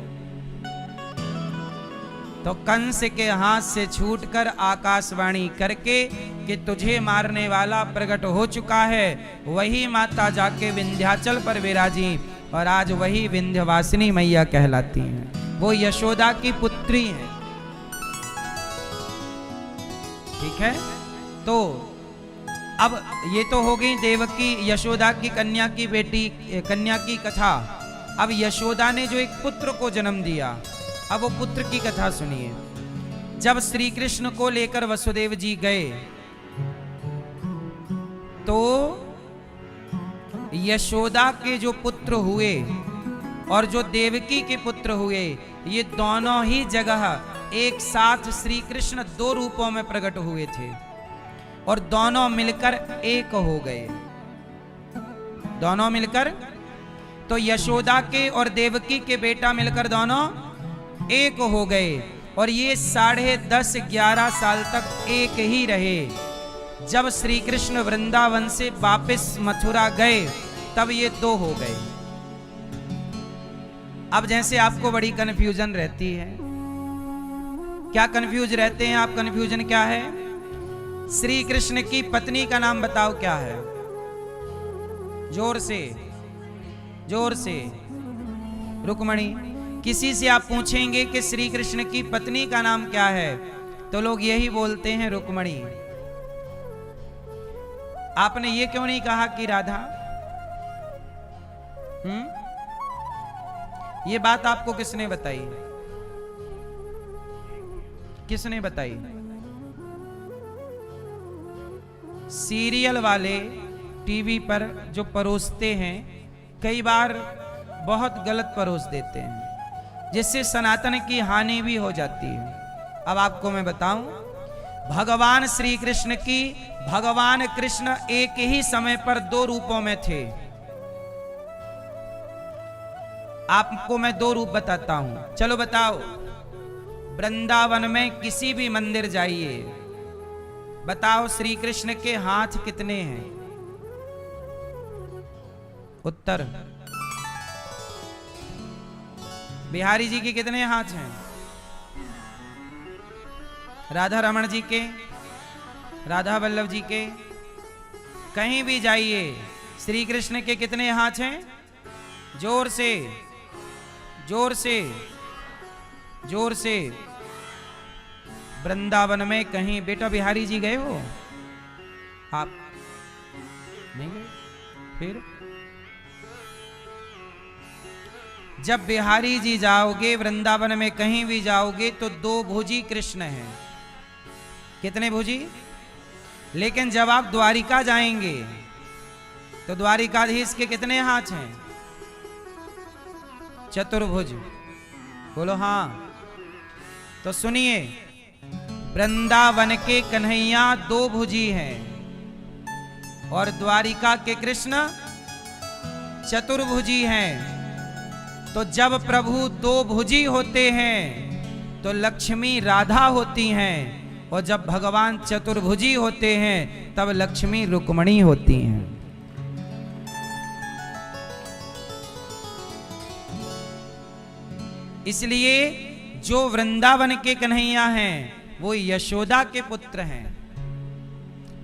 [SPEAKER 1] तो कंस के हाथ से छूटकर आकाशवाणी करके कि तुझे मारने वाला प्रकट हो चुका है, वही माता जाके विंध्याचल पर विराजी और आज वही विंध्यवासिनी मैया कहलाती हैं। वो यशोदा की पुत्री हैं। ठीक है? तो अब ये तो हो गई देवकी यशोदा की कन्या की बेटी, कन्या की कथा। अब यशोदा ने जो एक पुत्र को जन्म दिया, अब वो पुत्र की कथा सुनिए। जब श्री कृष्ण को लेकर वसुदेव जी गए तो यशोदा के जो पुत्र हुए और जो देवकी के पुत्र हुए, ये दोनों ही जगह एक साथ श्री कृष्ण 2 रूपों में प्रकट हुए थे और दोनों मिलकर एक हो गए। दोनों मिलकर, तो यशोदा के और देवकी के बेटा मिलकर दोनों एक हो गए। और ये 10.5-11 साल तक एक ही रहे। जब श्री कृष्ण वृंदावन से वापस मथुरा गए तब ये 2 हो गए। अब जैसे आपको बड़ी कंफ्यूजन रहती है, क्या कंफ्यूज रहते हैं आप? कंफ्यूजन क्या है? श्री कृष्ण की पत्नी का नाम बताओ, क्या है? जोर से, जोर से। रुक्मणी। किसी से आप पूछेंगे कि श्री कृष्ण की पत्नी का नाम क्या है, तो लोग यही बोलते हैं रुक्मणी। आपने ये क्यों नहीं कहा कि राधा? ये बात आपको किसने बताई? किसने बताई? सीरियल वाले टीवी पर जो परोसते हैं, कई बार बहुत गलत परोस देते हैं, जिससे सनातन की हानि भी हो जाती है। अब आपको मैं बताऊं, भगवान श्री कृष्ण की, भगवान कृष्ण एक ही समय पर 2 रूपों में थे। आपको मैं 2 रूप बताता हूं, चलो बताओ। वृंदावन में किसी भी मंदिर जाइए, बताओ श्री कृष्ण के हाथ कितने हैं? उत्तर। बिहारी जी के कितने हाथ हैं? राधा रमण जी के, राधा वल्लभ जी के, कहीं भी जाइए श्री कृष्ण के कितने हाथ हैं? जोर से, जोर से, जोर से। वृंदावन में कहीं, बेटा बिहारी जी गए हो आप? नहीं गए? फिर जब बिहारी जी जाओगे, वृंदावन में कहीं भी जाओगे, तो 2 भुजी कृष्ण हैं। कितने भुजी? लेकिन जब आप द्वारिका जाएंगे तो द्वारिकाधीश के कितने हाथ हैं? चतुर्भुज। बोलो हाँ। तो सुनिए, वृंदावन के कन्हैया 2 भुजी हैं और द्वारिका के कृष्ण चतुर्भुजी हैं। तो जब प्रभु 2 भुजी होते हैं तो लक्ष्मी राधा होती हैं, और जब भगवान चतुर्भुजी होते हैं तब लक्ष्मी रुक्मणी होती हैं। इसलिए जो वृंदावन के कन्हैया हैं वो यशोदा के पुत्र हैं,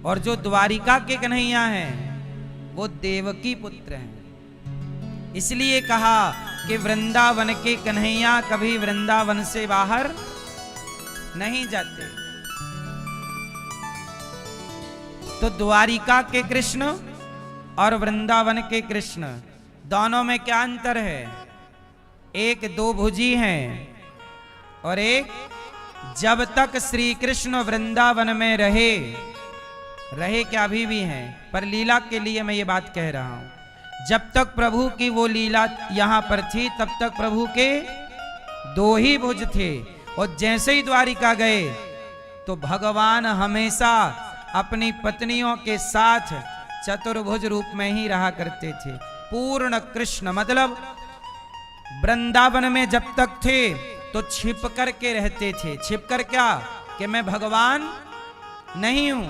[SPEAKER 1] और जो द्वारिका के कन्हैया हैं वो देवकी पुत्र हैं। इसलिए कहा कि वृंदावन के कन्हैया कभी वृंदावन से बाहर नहीं जाते। तो द्वारिका के कृष्ण और वृंदावन के कृष्ण, दोनों में क्या अंतर है? एक 2 भुजी हैं और एक, जब तक श्री कृष्ण वृंदावन में रहे क्या अभी भी हैं, पर लीला के लिए मैं ये बात कह रहा हूं। जब तक प्रभु की वो लीला यहां पर थी तब तक प्रभु के 2 ही भुज थे, और जैसे ही द्वारिका गए तो भगवान हमेशा अपनी पत्नियों के साथ चतुर्भुज रूप में ही रहा करते थे। पूर्ण कृष्ण मतलब वृंदावन में जब तक थे तो छिप कर के रहते थे। छिप कर क्या? कि मैं भगवान नहीं हूं,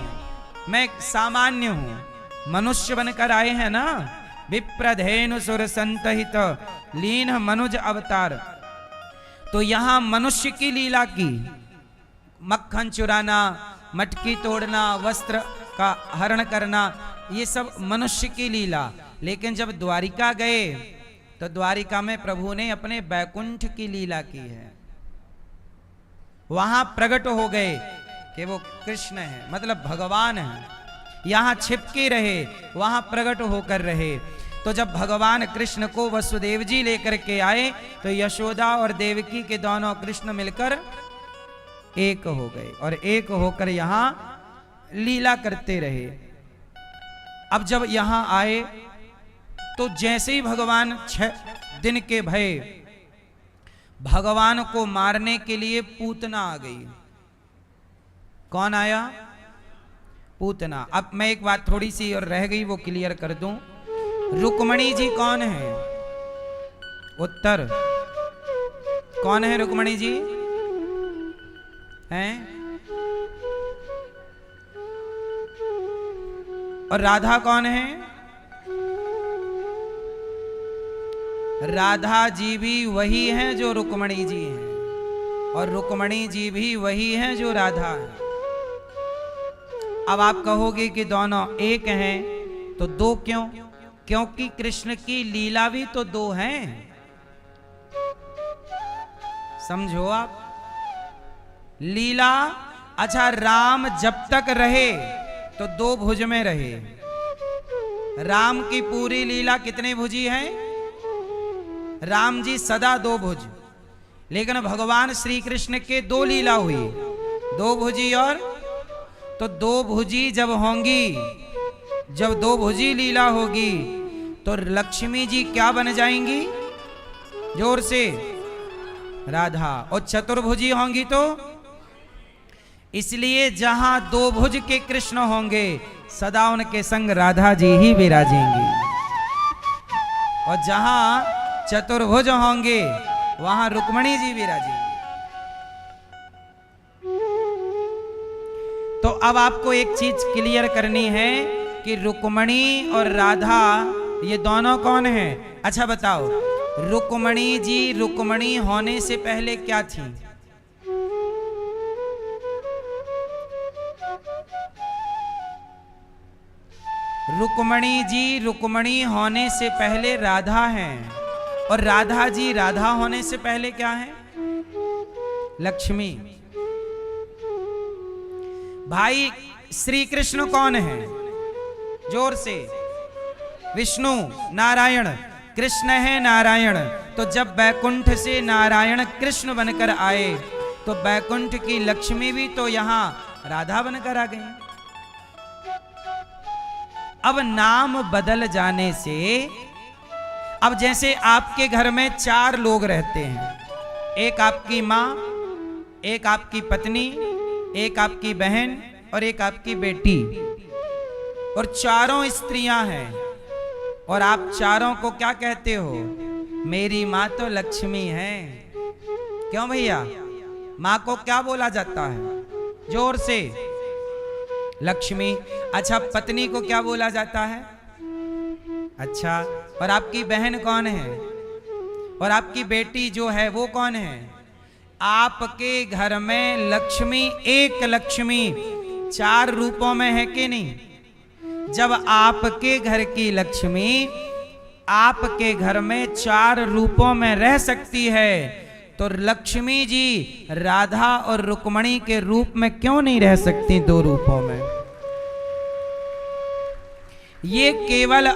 [SPEAKER 1] मैं सामान्य हूं, मनुष्य बनकर आए हैं ना। विप्रधेनु सुर संतहित लीन मनुज अवतार। तो यहां मनुष्य की लीला की, मक्खन चुराना, मटकी तोड़ना, वस्त्र का हरण करना, ये सब मनुष्य की लीला। लेकिन जब द्वारिका गए तो द्वारिका में प्रभु ने अपने बैकुंठ की लीला की है। वहां प्रकट हो गए कि वो कृष्ण है, मतलब भगवान है। यहां छिपके रहे, वहां प्रकट होकर रहे। तो जब भगवान कृष्ण को वसुदेव जी लेकर के आए तो यशोदा और देवकी के दोनों कृष्ण मिलकर एक हो गए और एक होकर यहां लीला करते रहे। अब जब यहां आए तो जैसे ही भगवान 6 दिन के भय, भगवान को मारने के लिए पूतना आ गई। कौन आया? पूतना। अब मैं एक बात थोड़ी सी और रह गई वो क्लियर कर दूं। रुक्मणी जी कौन है? उत्तर। कौन है रुक्मणी जी? हैं? और राधा कौन है? राधा जी भी वही हैं जो रुक्मणी जी हैं, और रुक्मणी जी भी वही हैं जो राधा है। अब आप कहोगे कि दोनों एक हैं, तो दो क्यों? क्योंकि कृष्ण की लीला भी तो दो हैं। समझो आप लीला। अच्छा, राम जब तक रहे तो दो भुज में रहे। राम की पूरी लीला कितने भुजी है? राम जी सदा दो भुज। लेकिन भगवान श्री कृष्ण के दो लीला हुई, दो भुजी। और तो दो भुजी जब होंगी, जब दो भुजी लीला होगी, तो लक्ष्मी जी क्या बन जाएंगी? जोर से, राधा। और चतुर्भुजी होंगी तो इसलिए जहां दो भुज के कृष्ण होंगे, सदा उनके संग राधा जी ही विराजेंगी। और जहां चतुर्भुज होंगे, वहां रुक्मणी जी विराजेंगी। तो अब आपको एक चीज क्लियर करनी है कि रुक्मणी और राधा ये दोनों कौन हैं? अच्छा बताओ, रुक्मणी जी रुक्मणी होने से पहले क्या थी? रुक्मणी जी रुक्मणी होने से पहले राधा हैं, और राधा जी राधा होने से पहले क्या है? लक्ष्मी। भाई श्री कृष्ण कौन है? जोर से, विष्णु नारायण। कृष्ण है नारायण। तो जब बैकुंठ से नारायण कृष्ण बनकर आए, तो बैकुंठ की लक्ष्मी भी तो यहां राधा बनकर आ गई। अब नाम बदल जाने से, अब जैसे आपके घर में 4 लोग रहते हैं, एक आपकी मां, एक आपकी पत्नी, एक आपकी बहन और एक आपकी बेटी, और चारों स्त्रियां हैं। और आप चारों को क्या कहते हो? मेरी मां तो लक्ष्मी है। क्यों भैया? मां को क्या बोला जाता है? जोर से, लक्ष्मी। अच्छा, पत्नी को क्या बोला जाता है? अच्छा, और आपकी बहन कौन है? और आपकी बेटी जो है वो कौन है? आपके घर में लक्ष्मी, एक लक्ष्मी 4 रूपों में है कि नहीं? जब आपके घर की लक्ष्मी आपके घर में 4 रूपों में रह सकती है, तो लक्ष्मी जी राधा और रुक्मणी के रूप में क्यों नहीं रह सकती 2 रूपों में? ये केवल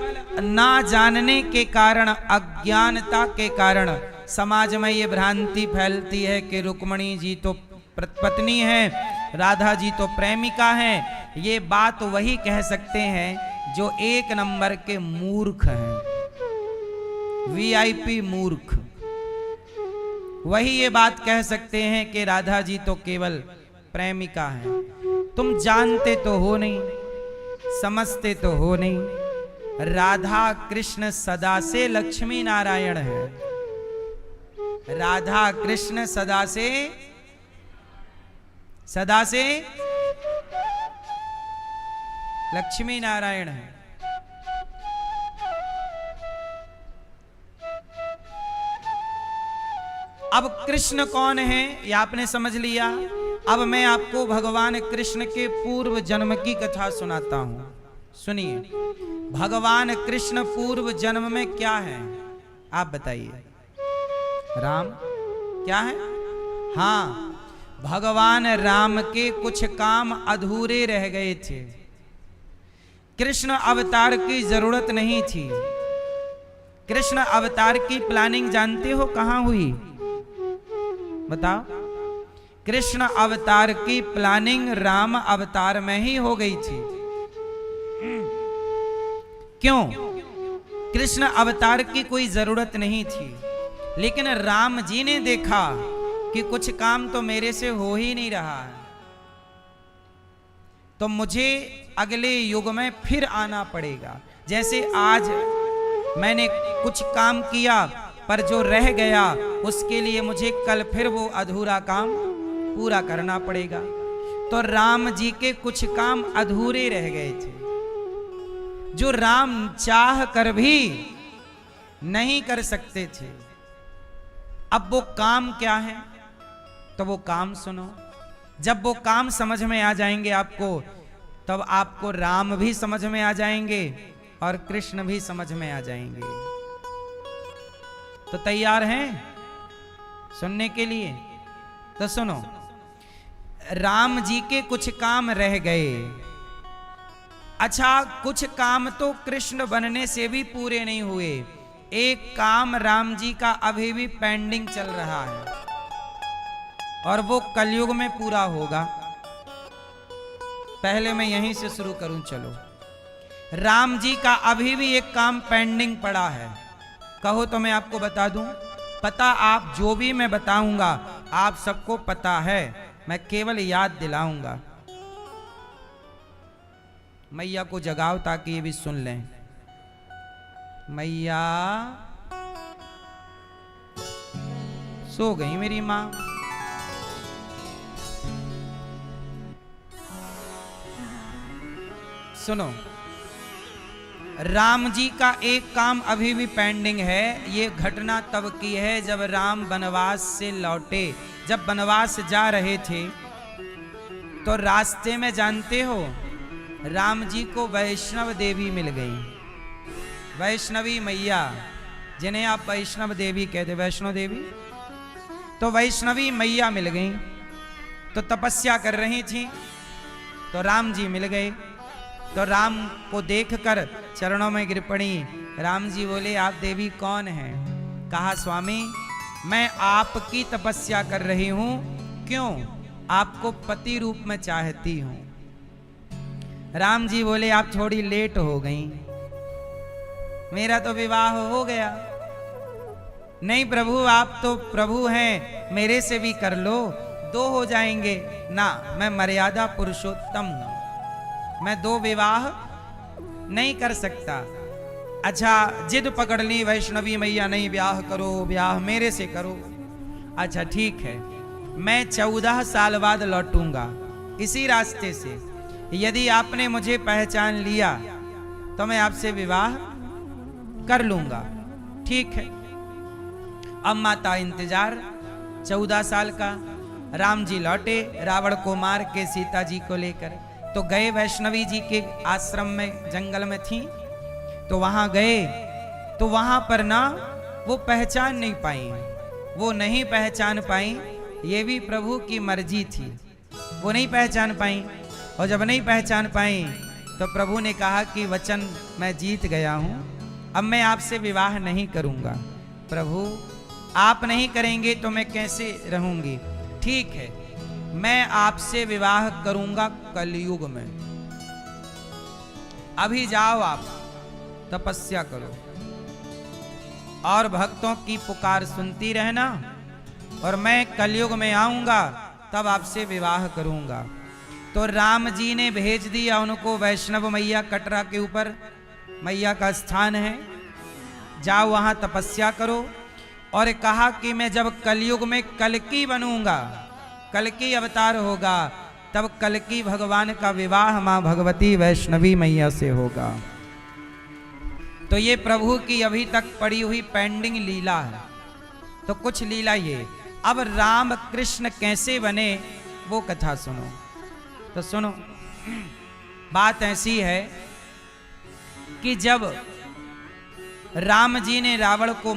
[SPEAKER 1] ना जानने के कारण, अज्ञानता के कारण समाज में ये भ्रांति फैलती है कि रुक्मणी जी तो पत्नी है, राधा जी तो प्रेमिका है। ये बात वही कह सकते हैं जो 1 नंबर के मूर्ख हैं, VIP मूर्ख। वही ये बात कह सकते हैं कि राधा जी तो केवल प्रेमिका है। तुम जानते तो हो नहीं, समझते तो हो नहीं, राधा कृष्ण सदा से लक्ष्मी नारायण है। राधा कृष्ण सदा से लक्ष्मी नारायण है। अब कृष्ण कौन है ये आपने समझ लिया। अब मैं आपको भगवान कृष्ण के पूर्व जन्म की कथा सुनाता हूं। सुनिए, भगवान कृष्ण पूर्व जन्म में क्या है आप बताइए? राम क्या है? हां, भगवान राम के कुछ काम अधूरे रह गए थे। कृष्ण अवतार की जरूरत नहीं थी। कृष्ण अवतार की प्लानिंग जानते हो कहां हुई? बताओ। कृष्ण अवतार की प्लानिंग राम अवतार में ही हो गई थी। क्यों? कृष्ण अवतार की कोई जरूरत नहीं थी, लेकिन राम जी ने देखा कि कुछ काम तो मेरे से हो ही नहीं रहा है, तो मुझे अगले युग में फिर आना पड़ेगा। जैसे आज मैंने कुछ काम किया पर जो रह गया उसके लिए मुझे कल फिर वो अधूरा काम पूरा करना पड़ेगा। तो राम जी के कुछ काम अधूरे रह गए थे, जो राम चाह कर भी नहीं कर सकते थे। अब वो काम क्या है, तो वो काम सुनो। जब वो काम समझ में आ जाएंगे आपको, तब आपको राम भी समझ में आ जाएंगे और कृष्ण भी समझ में आ जाएंगे। तो तैयार हैं सुनने के लिए? तो सुनो, राम जी के कुछ काम रह गए। अच्छा, कुछ काम तो कृष्ण बनने से भी पूरे नहीं हुए। एक काम राम जी का अभी भी पेंडिंग चल रहा है और वो कलयुग में पूरा होगा। पहले मैं यहीं से शुरू करूं, चलो। राम जी का अभी भी एक काम पेंडिंग पड़ा है। कहो तो मैं आपको बता दूं। पता आप जो भी मैं बताऊंगा आप सबको पता है, मैं केवल याद दिलाऊंगा। मैया को जगाओ ताकि ये भी सुन लें। मैया सो गई मेरी मां। सुनो, राम जी का एक काम अभी भी पेंडिंग है। ये घटना तब की है जब राम वनवास से लौटे। जब वनवास जा रहे थे तो रास्ते में, जानते हो, राम जी को वैष्णव देवी मिल गई। वैष्णवी मैया, जिन्हें आप वैष्णव देवी कहते, वैष्णो देवी। तो वैष्णवी मैया मिल गई। तो तपस्या कर रही थी, तो राम जी मिल गए। तो राम को देखकर चरणों में गिर पड़ी। राम जी बोले, आप देवी कौन हैं? कहा, स्वामी मैं आपकी तपस्या कर रही हूं। क्यों? आपको पति रूप में चाहती हूं। राम जी बोले, आप थोड़ी लेट हो गई, मेरा तो विवाह हो गया। नहीं प्रभु, आप तो प्रभु हैं, मेरे से भी कर लो, 2 हो जाएंगे ना। मैं मर्यादा पुरुषोत्तम हूं, मैं 2 विवाह नहीं कर सकता। अच्छा, जिद पकड़ ली वैष्णवी मैया, नहीं ब्याह करो, ब्याह मेरे से करो। अच्छा ठीक है, मैं 14 साल बाद लौटूंगा इसी रास्ते से। यदि आपने मुझे पहचान लिया तो मैं आपसे विवाह कर लूंगा। ठीक है। अब माता इंतजार, 14 साल का। राम जी लौटे रावण को मार के सीता जी को लेकर। तो गए वैष्णवी जी के आश्रम में, जंगल में थी, तो वहां गए। तो वहां पर ना वो पहचान नहीं पाई, वो नहीं पहचान पाई। ये भी प्रभु की मर्जी थी, वो नहीं पहचान पाई। और जब नहीं पहचान पाई तो प्रभु ने कहा कि वचन मैं जीत गया हूं, अब मैं आपसे विवाह नहीं करूंगा। प्रभु आप नहीं करेंगे तो मैं कैसे रहूंगी? ठीक है, मैं आपसे विवाह करूंगा कलयुग में। अभी जाओ आप तपस्या करो और भक्तों की पुकार सुनती रहना, और मैं कलयुग में आऊंगा तब आपसे विवाह करूंगा। तो राम जी ने भेज दिया उनको वैष्णव मैया, कटरा के ऊपर मैया का स्थान है, जाओ वहां तपस्या करो। और कहा कि मैं जब कलयुग में कल्कि बनूंगा, कल्कि अवतार होगा, तब कल्कि भगवान का विवाह मां भगवती वैष्णवी मैया से होगा। तो ये प्रभु की अभी तक पड़ी हुई पेंडिंग लीला है। तो कुछ लीला ये, अब राम कृष्ण कैसे बने वो कथा सुनो। तो सुनो, बात ऐसी है कि जब राम जी ने रावण को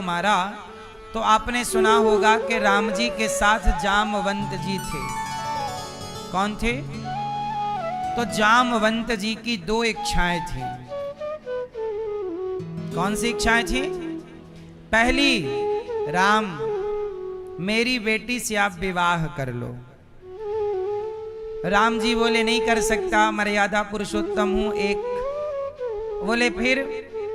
[SPEAKER 1] मारा, तो आपने सुना होगा कि राम जी के साथ जामवंत जी थे। कौन थे? तो जामवंत जी की 2 इच्छाएं थी। कौन सी इच्छाएं थी? पहली, राम मेरी बेटी से आप विवाह कर लो। राम जी बोले नहीं कर सकता, मर्यादा पुरुषोत्तम हूं। एक बोले फिर,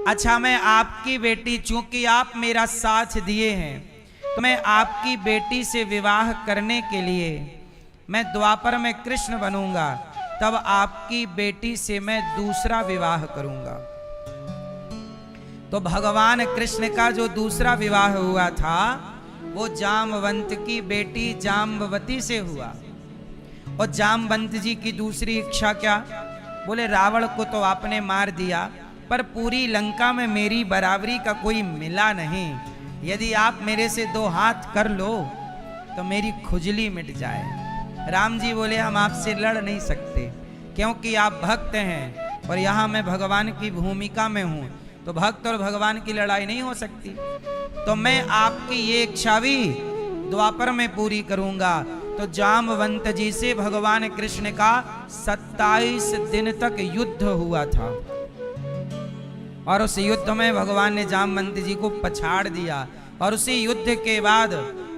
[SPEAKER 1] अच्छा मैं आपकी बेटी, चूंकि आप मेरा साथ दिए हैं, तो मैं आपकी बेटी से विवाह करने के लिए मैं द्वापर में कृष्ण बनूंगा, तब आपकी बेटी से मैं दूसरा विवाह करूंगा। तो भगवान कृष्ण का जो दूसरा विवाह हुआ था वो जामवंत की बेटी जाम्बवती से हुआ। और जामवंत जी की दूसरी इच्छा क्या? बोले रावण को तो आपने मार दिया, पर पूरी लंका में मेरी बराबरी का कोई मिला नहीं। यदि आप मेरे से 2 हाथ कर लो तो मेरी खुजली मिट जाए। राम जी बोले हम आपसे लड़ नहीं सकते, क्योंकि आप भक्त हैं और यहाँ मैं भगवान की भूमिका में हूँ, तो भक्त और भगवान की लड़ाई नहीं हो सकती। तो मैं आपकी ये इच्छा भी द्वापर में पूरी करूंगा। तो जामवंत जी से भगवान कृष्ण का 27 दिन तक युद्ध हुआ था, और उस युद्ध में भगवान ने जामवंत जी को पछाड़ दिया। और उसी युद्ध के बाद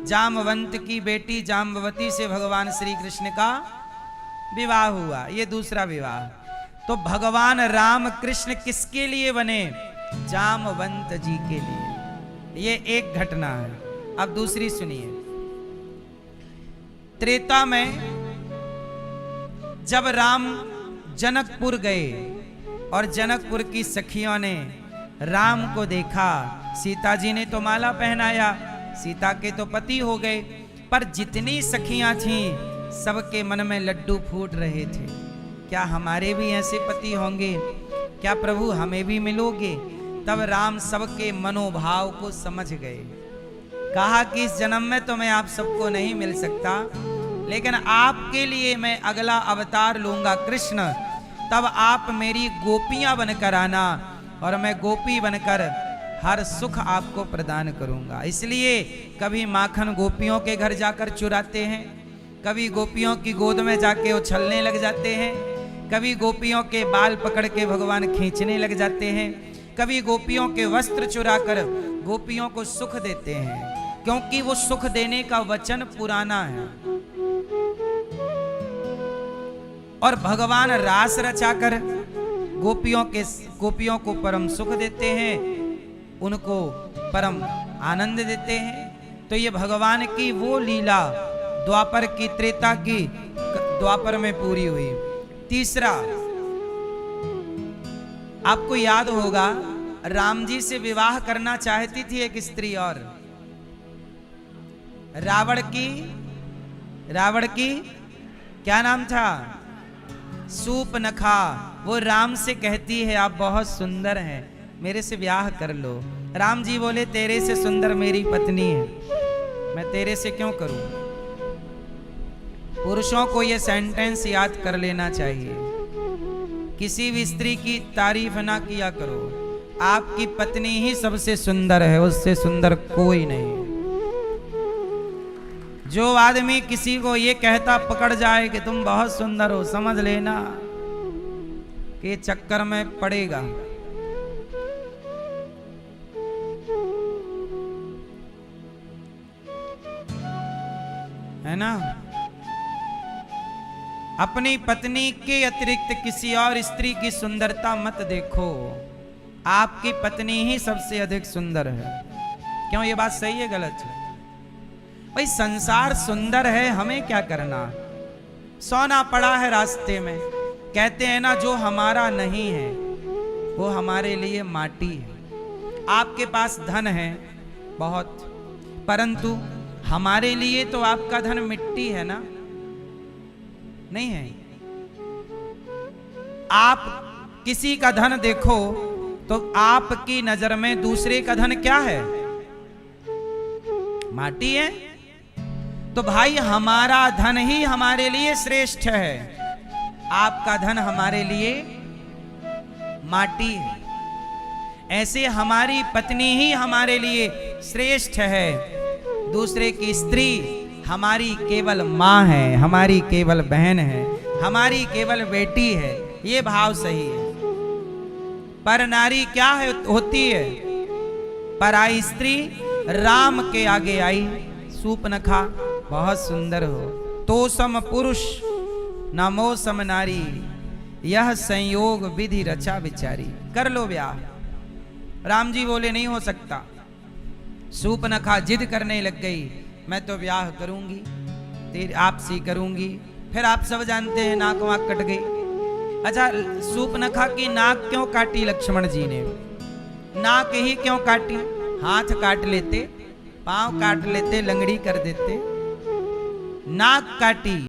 [SPEAKER 1] जामवंत की बेटी जाम्बवती से भगवान श्री कृष्ण का विवाह हुआ। ये दूसरा विवाह। तो भगवान राम कृष्ण किसके लिए बने? जामवंत जी के लिए। ये एक घटना है। अब दूसरी सुनिए। त्रेता में जब राम जनकपुर गए और जनकपुर की सखियों ने राम को देखा, सीता जी ने तो माला पहनाया, सीता के तो पति हो गए, पर जितनी सखियां थीं सबके मन में लड्डू फूट रहे थे। क्या हमारे भी ऐसे पति होंगे? क्या प्रभु हमें भी मिलोगे? तब राम सबके मनोभाव को समझ गए। कहा कि इस जन्म में तो मैं आप सबको नहीं मिल सकता, लेकिन आपके लिए मैं अगला अवतार लूंगा कृष्ण। तब आप मेरी गोपियां बनकर आना और मैं गोपी बनकर हर सुख आपको प्रदान करूंगा। इसलिए कभी माखन गोपियों के घर जाकर चुराते हैं, कभी गोपियों की गोद में जाके उछलने लग जाते हैं, कभी गोपियों के बाल पकड़ के भगवान खींचने लग जाते हैं, कभी गोपियों के वस्त्र चुराकर गोपियों को सुख देते हैं, क्योंकि वो सुख देने का वचन पुराना है। और भगवान रास रचाकर गोपियों को परम सुख देते हैं, उनको परम आनंद देते हैं। तो ये भगवान की वो लीला द्वापर की, त्रेता की द्वापर में पूरी हुई। तीसरा, आपको याद होगा राम जी से विवाह करना चाहती थी एक स्त्री, और रावण की क्या नाम था? सूपनखा। वो राम से कहती है आप बहुत सुंदर हैं, मेरे से ब्याह कर लो। राम जी बोले तेरे से सुंदर मेरी पत्नी है, मैं तेरे से क्यों करूं? पुरुषों को ये सेंटेंस याद कर लेना चाहिए, किसी भी स्त्री की तारीफ ना किया करो। आपकी पत्नी ही सबसे सुंदर है, उससे सुंदर कोई नहीं। जो आदमी किसी को ये कहता पकड़ जाए कि तुम बहुत सुंदर हो, समझ लेना कि चक्कर में पड़ेगा। है ना? अपनी पत्नी के अतिरिक्त किसी और स्त्री की सुंदरता मत देखो, आपकी पत्नी ही सबसे अधिक सुंदर है। क्यों? ये बात सही है गलत है? भाई संसार सुंदर है, हमें क्या करना? सोना पड़ा है रास्ते में, कहते हैं ना जो हमारा नहीं है वो हमारे लिए माटी है। आपके पास धन है बहुत, परंतु हमारे लिए तो आपका धन मिट्टी है ना? नहीं है? आप किसी का धन देखो तो आपकी नजर में दूसरे का धन क्या है? माटी है। तो भाई हमारा धन ही हमारे लिए श्रेष्ठ है, आपका धन हमारे लिए माटी है। ऐसे हमारी पत्नी ही हमारे लिए श्रेष्ठ है, दूसरे की स्त्री हमारी केवल माँ है, हमारी केवल बहन है, हमारी केवल बेटी है। ये भाव सही है। पर नारी क्या है होती है? पराई स्त्री राम के आगे आई, सूपनखा बहुत सुंदर हो, तो सम पुरुष नमो सम नारी, यह संयोग विधि रचा विचारी। कर लो ब्याह। राम जी बोले नहीं हो सकता। सूपनखा जिद करने लग गई, मैं तो ब्याह करूंगी, तेरे आपसे करूंगी। फिर आप सब जानते हैं नाक वाक कट गई। अच्छा, सूपनखा की नाक क्यों काटी लक्ष्मण जी ने? नाक ही क्यों काटी? हाथ काट लेते, पांव काट लेते, लंगड़ी कर देते, नाक काटी